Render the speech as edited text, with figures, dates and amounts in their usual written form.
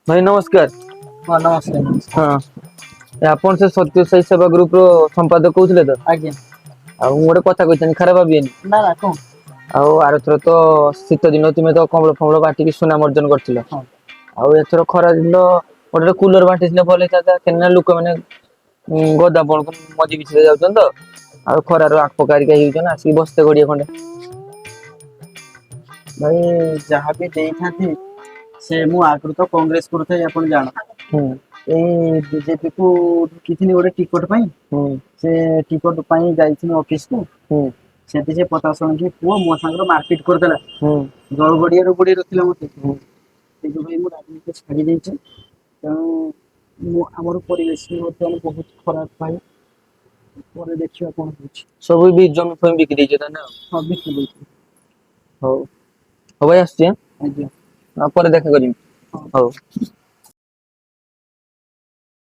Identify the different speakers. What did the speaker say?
Speaker 1: भाई नमस्कार।
Speaker 2: हाँ नमस्कार नमस्कार।
Speaker 1: हाँ ଆପଣ ସେ ସତ୍ୟ ସାଇ ସେବା ଗ୍ରୁପ ର ସମ୍ପାଦକ କହୁଥିଲେ ତ?
Speaker 2: ଆଜ୍ଞା।
Speaker 1: ଆଉ ମୁଁ ଗୋଟେ କଥା କହିଥାନ୍ତି ଖରାପ ଭାବିବେନି।
Speaker 2: ନା ନା କଣ?
Speaker 1: ଆଉ ଆରଥର ତ ଶୀତ ଦିନ ତୁମେ ତ କମଳ ଫମଳ ବାଣ୍ଟିକି ସୁନାମ ଅର୍ଜନ କରିଥିଲ।
Speaker 2: ହଁ
Speaker 1: ଆଉ ଏଥର ଖରା ଦିନ ଗୋଟେ କୁଲର ବାଣ୍ଟିଥିଲେ ଭଲ ହେଇଥାନ୍ତା କାହିଁକିନା ଲୋକମାନେ ଗଦା ପଣକୁ ମଜି ବିଛିରେ ଯାଉଛନ୍ତି ତ ଆଉ ଖରାରୁ ଆଖପକାରିକା ହେଇଯାଉଛନ୍ତି ଆସିକି ବସ୍ତେ ଗଡିଏ ଖଣ୍ଡେ।
Speaker 2: ଭାଇ ଯାହାବି ଦେଇଥାନ୍ତି ସେ ମୁଁ ଆଗରୁ ତ କଂଗ୍ରେସ କରୁଥାଏ ଆପଣ ଜାଣ।
Speaker 1: ହୁଁ
Speaker 2: ଏଇ ବିଜେପି କୁ ଡାକିଥିଲି ଗୋଟେ ଟିକଟ ପାଇଁ।
Speaker 1: ହୁଁ
Speaker 2: ସେ ଟିକଟ ପାଇଁ ଯାଇଥିଲି ଅଫିସ କୁ।
Speaker 1: ହୁଁ
Speaker 2: ସେଠି ସେ ପଚାଶ ଟଙ୍କି ପୁଅ ମୋ ସାଙ୍ଗରେ ମାରପିଟ କରିଦେଲା।
Speaker 1: ହୁଁ
Speaker 2: ଦଳ ଗଡିଆରୁ ଗୋଡେଇ ରଖିଲା ମତେ।
Speaker 1: ହୁଁ
Speaker 2: କିନ୍ତୁ ଭାଇ ମୁଁ ରାଜନୀତି ଛାଡି ଦେଇଛି। ତେଣୁ ମୁଁ ଆମର ପରିବେଶ ବି ବର୍ତ୍ତମାନ ବହୁତ ଖରାପ ଭାଇ। ପରେ ଦେଖିବା କଣ ହଉଛି।
Speaker 1: ସବୁ ବି ଜମି ଫମି ବିକି ଦେଇଛ ତାନେ ଆଉ।
Speaker 2: ହଁ ବିକି ଦେଇଛି।
Speaker 1: ହଉ ହଉ ଭାଇ ଆସୁଛି
Speaker 2: ଆଜ୍ଞା।
Speaker 1: ଆଁ ପରେ ଦେଖା କରିବି
Speaker 2: ହଁ।
Speaker 1: ହଉ।